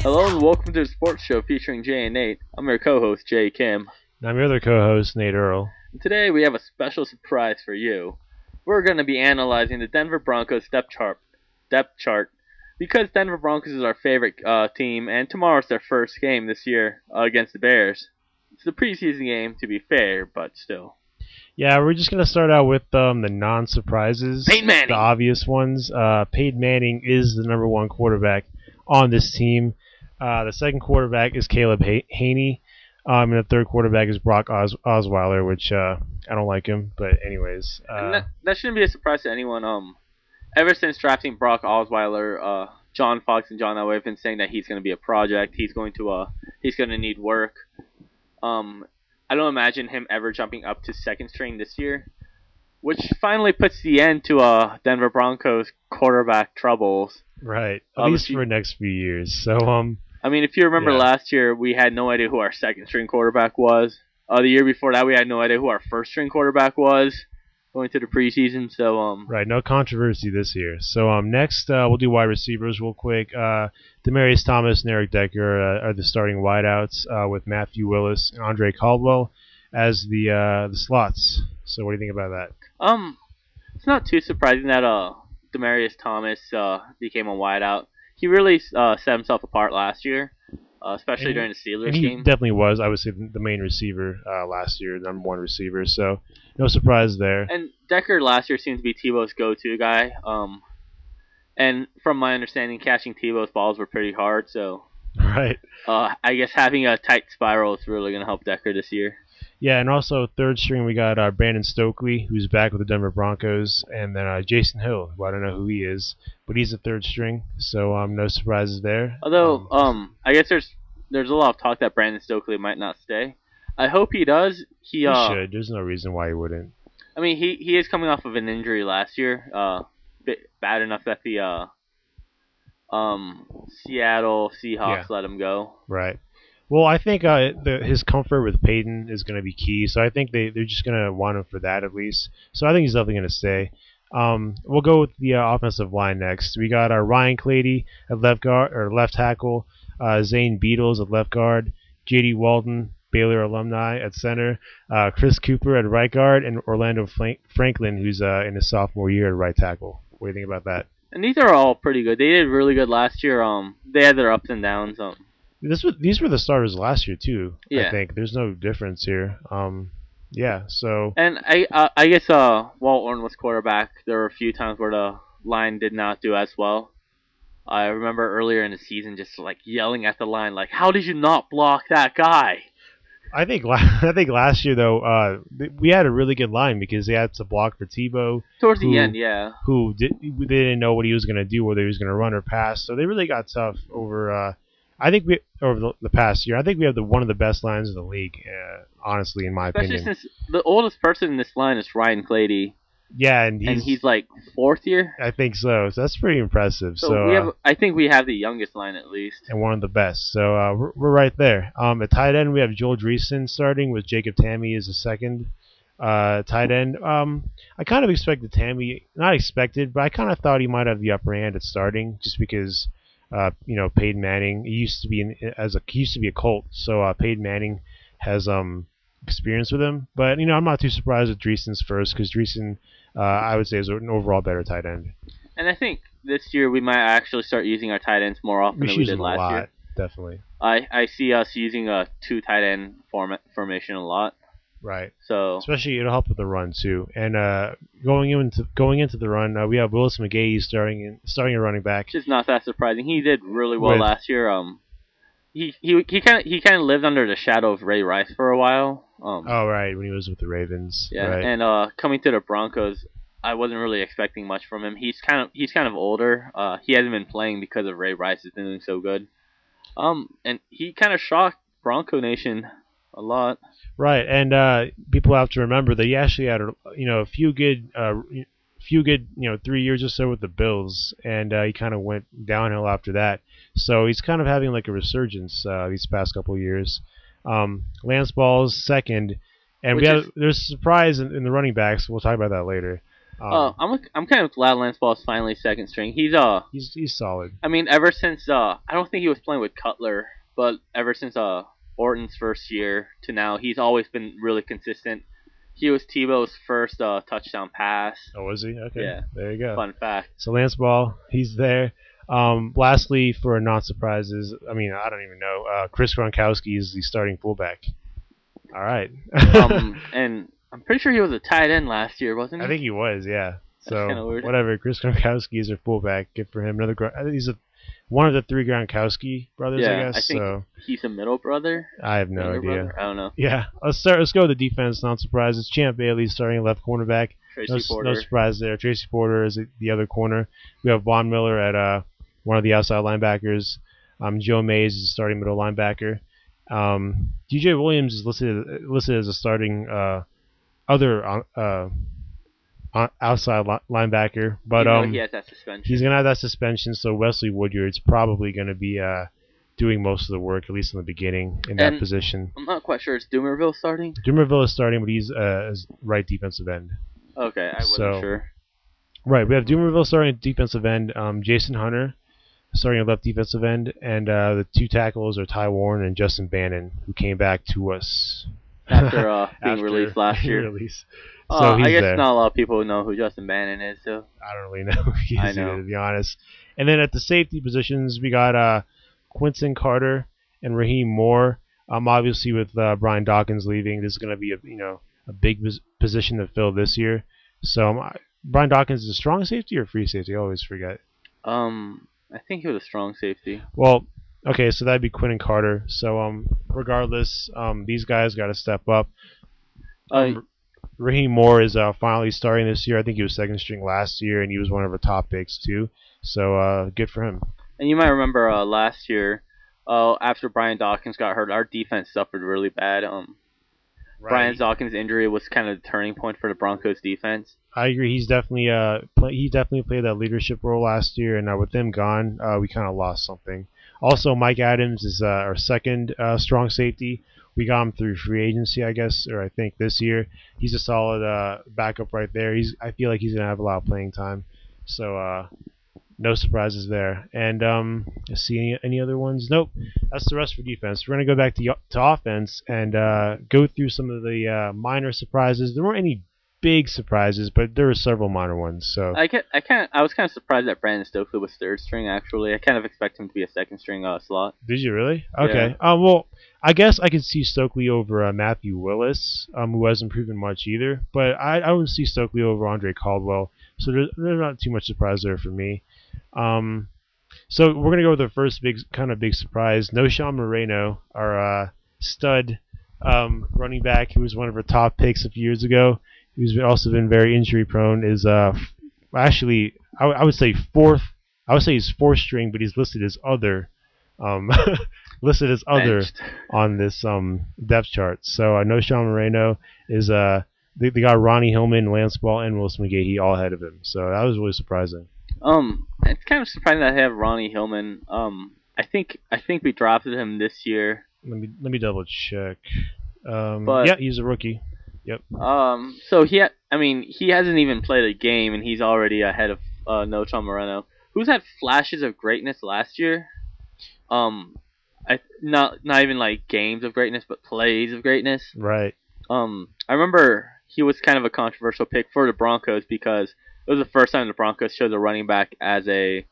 Hello and welcome to the sports show featuring Jay and Nate. I'm your co-host, Jay Kim. And I'm your other co-host, Nate Earl. And today we have a special surprise for you. We're going to be analyzing the Denver Broncos depth chart because Denver Broncos is our favorite team, and tomorrow's their first game this year against the Bears. It's the preseason game, to be fair, but still. Yeah, we're just going to start out with the non-surprises. Peyton Manning! The obvious ones. Peyton Manning is the number one quarterback on this team. The second quarterback is Caleb Haney. And the third quarterback is Brock Osweiler, which I don't like him, but anyways. That shouldn't be a surprise to anyone. Ever since drafting Brock Osweiler, John Fox and John Elway have been saying that he's going to be a project. He's going to need work. I don't imagine him ever jumping up to second string this year, which finally puts the end to Denver Broncos quarterback troubles. Right, at least for the next few years. So I mean, if you remember last year, we had no idea who our second string quarterback was. The year before that, we had no idea who our first string quarterback was going to the preseason. So right, no controversy this year. So next we'll do wide receivers real quick. Demaryius Thomas and Eric Decker are the starting wideouts with Matthew Willis and Andre Caldwell as the slots. So what do you think about that? It's not too surprising that Demaryius Thomas became a wideout. He really set himself apart last year, especially during the Steelers game. He definitely was, I would say, the main receiver last year, the number one receiver. So no surprise there. And Decker last year seemed to be Tebow's go-to guy. And from my understanding, catching Tebow's balls were pretty hard. So right. I guess having a tight spiral is really going to help Decker this year. Yeah, and also third string we got Brandon Stokely, who's back with the Denver Broncos, and then Jason Hill, who I don't know who he is, but he's a third string, so no surprises there. Although I guess there's a lot of talk that Brandon Stokely might not stay. I hope he does. He should. There's no reason why he wouldn't. I mean, he is coming off of an injury last year, bad enough that the Seattle Seahawks let him go. Right. Well, I think his comfort with Peyton is going to be key, so I think they're just going to want him for that at least. So I think he's definitely going to stay. We'll go with the offensive line next. We got Ryan Clady at left guard or left tackle, Zane Beadles at left guard, J.D. Walton, Baylor alumni at center, Chris Cooper at right guard, and Orlando Franklin, who's in his sophomore year at right tackle. What do you think about that? And these are all pretty good. They did really good last year. They had their ups and downs. These were the starters last year too. Yeah. I think there's no difference here. Yeah. So. And I guess Walt Orton was quarterback. There were a few times where the line did not do as well. I remember earlier in the season just like yelling at the line, like, "How did you not block that guy?" I think last year though we had a really good line because they had to block for Tebow towards the end, yeah. They didn't know what he was going to do, whether he was going to run or pass. So they really got tough over. I think over the past year, I think we have one of the best lines in the league. Honestly, in my opinion. Especially since the oldest person in this line is Ryan Clady. Yeah, and he's like fourth year. I think so. So that's pretty impressive. So I think we have the youngest line at least, and one of the best. So we're right there. At tight end, we have Joel Dreesen starting with Jacob Tamme as the second tight end. I kind of expected Tamme, not expected, but I kind of thought he might have the upper hand at starting, just because. Peyton Manning. He used to be a Colt, so Peyton Manning has experience with him. But I'm not too surprised with Dreesen's first because Dreesen, I would say, is an overall better tight end. And I think this year we might actually start using our tight ends more often than we did last year. Definitely. I see us using a two tight end formation a lot. Right. So especially it'll help with the run too. And going into the run, we have Willis McGahee starting a running back. Which is not that surprising. He did really well last year. He kind of lived under the shadow of Ray Rice for a while. Right, when he was with the Ravens. Yeah, right. And coming to the Broncos, I wasn't really expecting much from him. He's kind of older. He hasn't been playing because of Ray Rice has been doing so good. And he kind of shocked Bronco Nation a lot. Right, and people have to remember that he actually had a few good 3 years or so with the Bills, and he kind of went downhill after that. So he's kind of having like a resurgence these past couple of years. Lance Ball's second, and there's a surprise in the running backs. We'll talk about that later. I'm kind of glad Lance Ball is finally second string. He's solid. I mean, ever since I don't think he was playing with Cutler, but ever since Orton's first year to now, he's always been really consistent. He was Tebow's first touchdown pass. Oh, was he? Okay. Yeah, There you go. fun fact. So Lance Ball, he's there. Lastly, for non-surprises, I mean, I don't even know. Chris Gronkowski is the starting fullback. All right. And I'm pretty sure he was a tight end last year, wasn't he? I think he was, yeah. That's kinda So weird. whatever. Chris Gronkowski is our fullback. Good for him. I think he's one of the three Gronkowski brothers, Yeah, I I guess. think So he's a middle brother. I have no Younger idea. brother? I don't know. Yeah, let's go with the defense. Not surprises. Champ Bailey starting left cornerback. Tracy Porter. No surprise there. Tracy Porter is the other corner. We have Von Miller at one of the outside linebackers. Joe Mays is the starting middle linebacker. DJ Williams is listed as a starting other outside linebacker, but Even though he has that suspension. he's gonna have that suspension. So Wesley Woodyard's probably gonna be doing most of the work, at least in the beginning, in that position. I'm not quite sure. Is Doomerville starting? Dumerville is starting, but he's as right defensive end. Okay, I wasn't sure. Right, we have Dumerville starting at defensive end. Jason Hunter starting at left defensive end, and the two tackles are Ty Warren and Justin Bannon, who came back to us After being released last year. So he's I guess there. not a lot of people know who Justin Bannon is, so. I don't really know who he I is know. either, to be honest. And then at the safety positions, we got Quinton Carter and Raheem Moore. Obviously, with Brian Dawkins leaving, this is going to be a big position to fill this year. So Brian Dawkins is a strong safety or free safety? I always forget. I think he was a strong safety. Well, okay, so that'd be Quinton Carter. So regardless, these guys got to step up. Raheem Moore is finally starting this year. I think he was second string last year, and he was one of our top picks too. So good for him. And you might remember last year, after Brian Dawkins got hurt, our defense suffered really bad. Right. Brian Dawkins' injury was kind of the turning point for the Broncos defense. I agree. He's definitely he definitely played that leadership role last year, and with him gone, we kind of lost something. Also, Mike Adams is our second strong safety. We got him through free agency, I guess, or I think this year. He's a solid backup right there. I feel like he's gonna have a lot of playing time, so no surprises there. And let's see any other ones. Nope, that's the rest for defense. We're gonna go back to offense and go through some of the minor surprises. There weren't any big surprises, but there were several minor ones. So I was kind of surprised that Brandon Stokely was third string. Actually, I kind of expect him to be a second string slot. Did you really? Okay. Well, I guess I could see Stokely over Matthew Willis, who hasn't proven much either. But I wouldn't see Stokely over Andre Caldwell. So there's not too much surprise there for me. So we're gonna go with the first big surprise. Noshawn Moreno, our stud running back, who was one of our top picks a few years ago, who's also been very injury prone, is actually I would say fourth. I would say he's fourth string, but he's listed as other. Listed as other Benched. on this depth chart. So Noshawn Moreno is they got Ronnie Hillman, Lance Ball, and Willis McGahee all ahead of him. So that was really surprising. It's kind of surprising that I have Ronnie Hillman. I think we drafted him this year. Let me double check. But yeah, he's a rookie. Yep. So he hasn't even played a game, and he's already ahead of Noshawn Moreno, who's had flashes of greatness last year. Not even like games of greatness, but plays of greatness. Right. I remember he was kind of a controversial pick for the Broncos because it was the first time the Broncos chose a running back as a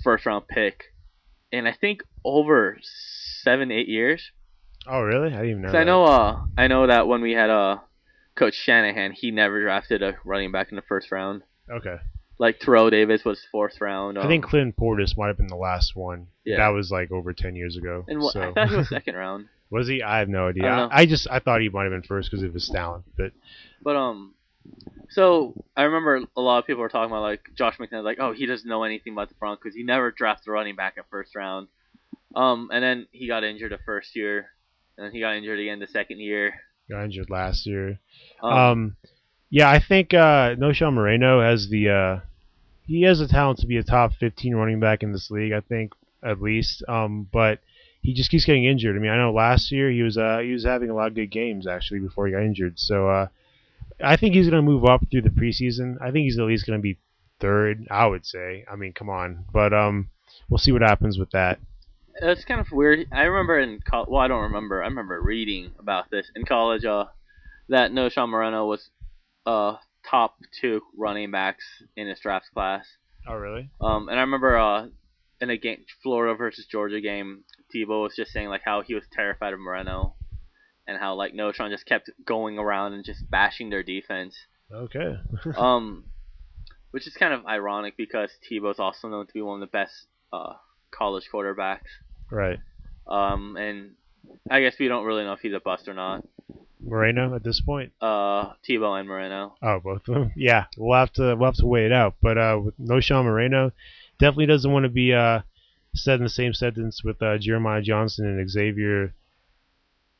first-round pick, and I think over 7-8 years. Oh, really? I didn't even know. I know that when we had Coach Shanahan, he never drafted a running back in the first round. Okay. Like Terrell Davis was fourth round. I think Clinton Portis might have been the last one. Yeah. That was like over 10 years ago. And so. I thought he was second round. Was he? I have no idea. I don't know. I thought he might have been first because of his talent, but so I remember a lot of people were talking about like Josh McDaniels, like, oh, he doesn't know anything about the Broncos. He never drafted a running back at first round. And then he got injured the first year, and then he got injured again the second year. Got injured last year. Yeah, I think Noshawn Moreno has he has the talent to be a top 15 running back in this league. I think at least. But he just keeps getting injured. I mean, I know last year he was having a lot of good games actually before he got injured. So I think he's going to move up through the preseason. I think he's at least going to be third, I would say. I mean, come on. But we'll see what happens with that. It's kind of weird. I remember in college. Well, I don't remember. I remember reading about this in college. That No. Sean Moreno was top two running backs in his draft class. Oh, really? And I remember in a game, Florida versus Georgia game, Tebow was just saying like how he was terrified of Moreno, and how like No. Sean just kept going around and just bashing their defense. Okay. Um, which is kind of ironic because Tebow's also known to be one of the best college quarterbacks. Right. And I guess we don't really know if he's a bust or not. Moreno at this point. Tebow and Moreno. Oh, both of them. Yeah, we'll have to wait it out. But with No Sean Moreno, definitely doesn't want to be said in the same sentence with Jeremiah Johnson and Xavier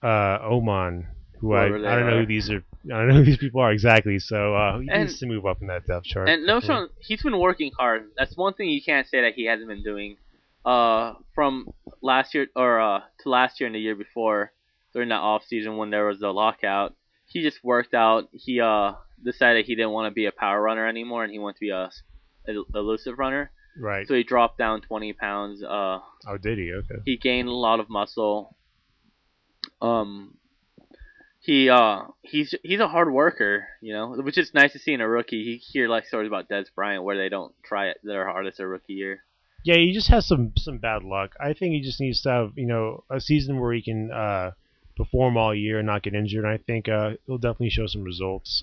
Oman, who I don't know who these are. I don't know who these people are exactly. So he needs to move up in that depth chart. And No Sean, he's been working hard. That's one thing you can't say that he hasn't been doing. From last year or to last year and the year before, during that off season when there was the lockout, he just worked out. He decided he didn't want to be a power runner anymore, and he wanted to be a elusive runner. Right. So he dropped down 20 pounds. Oh, did he? Okay. He gained a lot of muscle. He's a hard worker, which is nice to see in a rookie. You hear like stories about Des Bryant where they don't try it their hardest their rookie year. Yeah, he just has some bad luck. I think he just needs to have a season where he can perform all year and not get injured. And I think he'll definitely show some results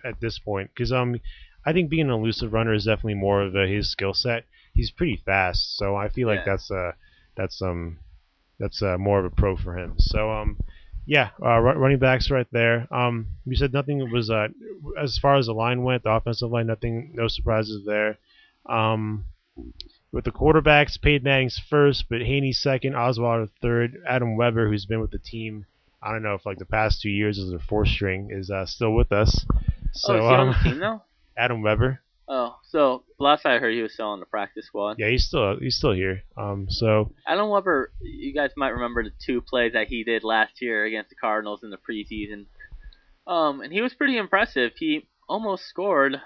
at this point because I think being an elusive runner is definitely more of his skill set. He's pretty fast, so I feel like that's more of a pro for him. So running backs right there. You said nothing was as far as the line went, the offensive line, no surprises there. With the quarterbacks, Peyton Manning's first, but Haney second, Osweiler third. Adam Weber, who's been with the team, I don't know if like the past 2 years as their fourth string, is still with us. So, is he on the team now? Adam Weber. Oh, so last I heard he was still on the practice squad. Yeah, he's still here. So Adam Weber, you guys might remember the 2 plays that he did last year against the Cardinals in the preseason. And he was pretty impressive. He almost scored.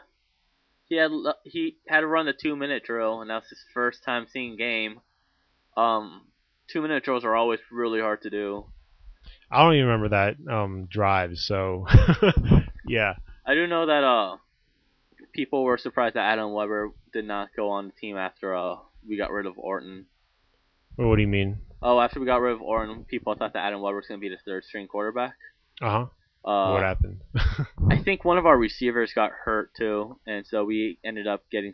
He had to run the 2-minute drill, and that was his first time seeing game. 2-minute drills are always really hard to do. I don't even remember that drive. So yeah. I do know that people were surprised that Adam Weber did not go on the team after we got rid of Orton. What do you mean? Oh, after we got rid of Orton, people thought that Adam Weber was going to be the third string quarterback. Uh-huh. What happened? I think one of our receivers got hurt too, and so we ended up getting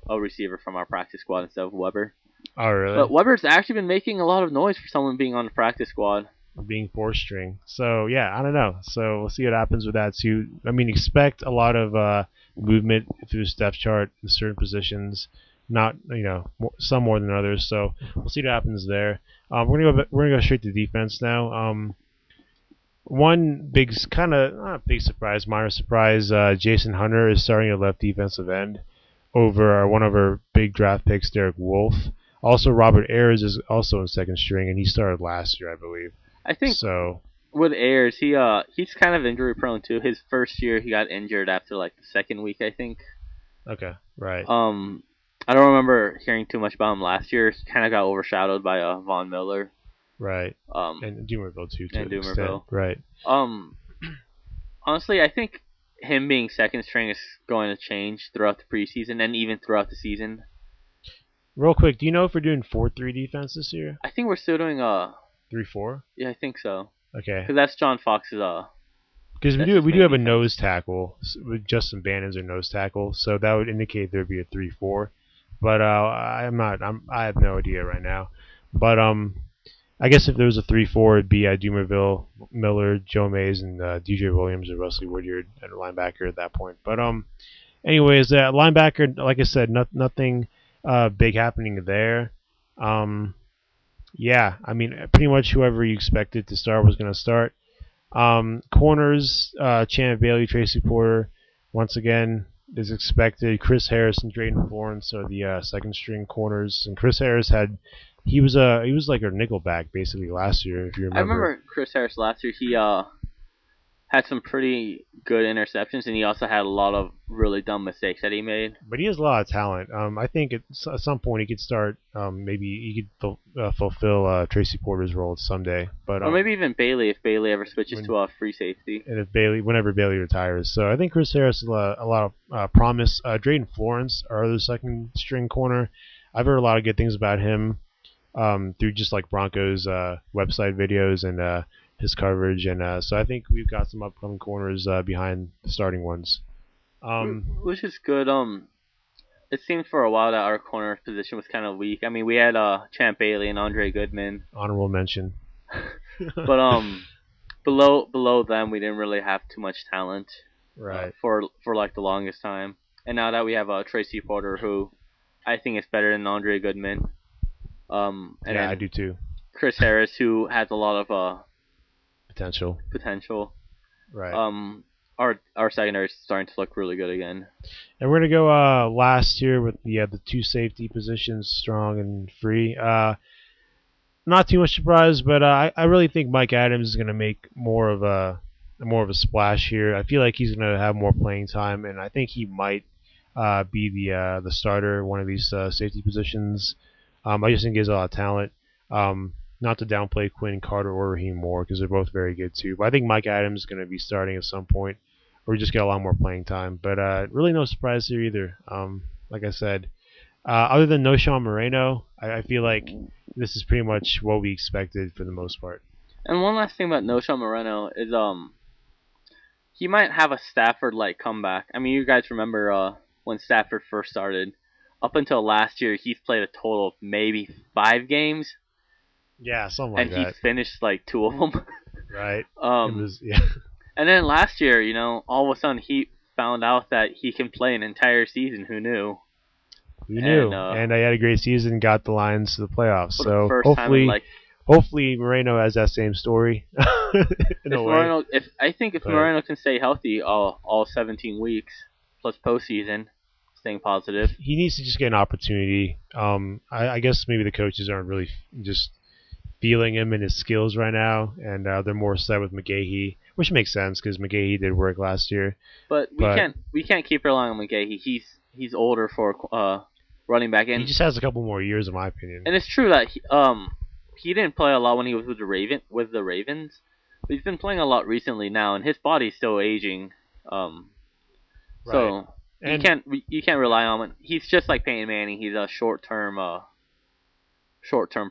a receiver from our practice squad instead of Weber. Oh, really? But Weber's actually been making a lot of noise for someone being on the practice squad. Being fourth string. So, yeah, I don't know. So, we'll see what happens with that, too. I mean, expect a lot of movement through the depth chart in certain positions. Not, some more than others. So, we'll see what happens there. We're gonna go straight to defense now. One big, kind of not big surprise, minor surprise. Jason Hunter is starting at left defensive end over one of our big draft picks, Derek Wolfe. Also, Robert Ayers is also in second string, and he started last year, I believe. I think so. With Ayers, he's kind of injury prone too. His first year, he got injured after like the second week, I think. Okay, right. I don't remember hearing too much about him last year. He kind of got overshadowed by Von Miller. Right. And Doomerville too. And Doomerville. Right. Honestly, I think him being second string is going to change throughout the preseason and even throughout the season. Real quick, do you know if we're doing 4-3 defense this year? I think we're still doing 3-4. Yeah, I think so. Okay. Because that's John Fox's Because we do have a nose tackle with Justin Bannon's our nose tackle, so that would indicate there'd be a 3-4. But I have no idea right now. But I guess if there was a 3-4, it'd be Doomerville, Miller, Joe Mays, and DJ Williams or Wesley Woodyard at linebacker at that point. But anyways, linebacker, like I said, nothing big happening there. Yeah, I mean, pretty much whoever you expected to start was going to start. Corners, Champ Bailey, Tracy Porter, once again, is expected. Chris Harris and Drayton Florence are the second string corners, and Chris Harris he was like a nickelback basically last year, if you remember. I remember Chris Harris last year. had some pretty good interceptions, and he also had a lot of really dumb mistakes that he made. But he has a lot of talent. I think at some point he could start. Maybe he could fulfill Tracy Porter's role someday. But Or maybe even Bailey if Bailey ever switches when, to a free safety. and if Bailey, whenever Bailey retires, so I think Chris Harris has a lot of promise. Drayden Florence, our other second string corner, I've heard a lot of good things about him through just like Broncos website videos and his coverage, and so I think we've got some upcoming corners behind the starting ones. Which is good. It seemed for a while that our corner position was kind of weak. I mean, we had Champ Bailey and Andre Goodman, Honorable mention. but below them we didn't really have too much talent. Right. For like the longest time. And now that we have Tracy Porter, who I think is better than Andre Goodman. And yeah, I do too. Chris Harris, who has a lot of Potential. Right. Our secondary is starting to look really good again. And we're gonna go last here with the two safety positions, strong and free. Not too much surprise, but I really think Mike Adams is gonna make more of a splash here. I feel like he's gonna have more playing time, and I think he might be the starter at one of these safety positions. I just think he has a lot of talent. Not to downplay Quinn Carter or Raheem Moore because they're both very good too. But I think Mike Adams is going to be starting at some point, or we just get a lot more playing time. But really no surprise here either. Like I said, other than Noshawn Moreno, I feel like this is pretty much what we expected for the most part. And one last thing about Noshawn Moreno is he might have a Stafford-like comeback. I mean, you guys remember when Stafford first started. Up until last year, he's played a total of maybe 5 games. Yeah, something like that. And he finished like 2 of them. Right. Yeah. And then last year, all of a sudden he found out that he can play an entire season. Who knew? Who knew? And I had a great season, got the Lions to the playoffs. So hopefully Moreno has that same story. If Moreno can stay healthy all 17 weeks plus postseason, staying positive, he needs to just get an opportunity. I guess maybe the coaches aren't really just feeling him and his skills right now, and they're more set with McGahee, which makes sense because McGahee did work last year. But we can't keep relying on McGahee. He's older for running back, and he just has a couple more years, in my opinion. And it's true that he didn't play a lot when he was with the Ravens, but he's been playing a lot recently now, and his body's still aging. So you can't rely on him. He's just like Peyton Manning. He's a short-term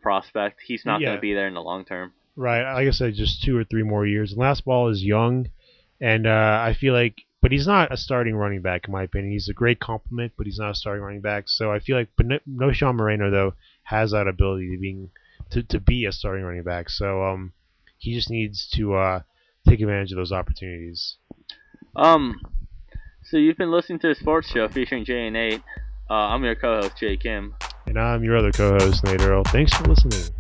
prospect. He's not going to be there in the long term. Right. Like I said, just 2 or 3 more years. And Last Ball is young, and I feel like, but he's not a starting running back in my opinion. He's a great compliment, but he's not a starting running back. So I feel like, but Noshawn Moreno though has that ability to be a starting running back. So he just needs to take advantage of those opportunities. So you've been listening to the Sports Show featuring Jay and Nate. I'm your co-host Jay Kim. And I'm your other co-host, Nate Earl. Thanks for listening.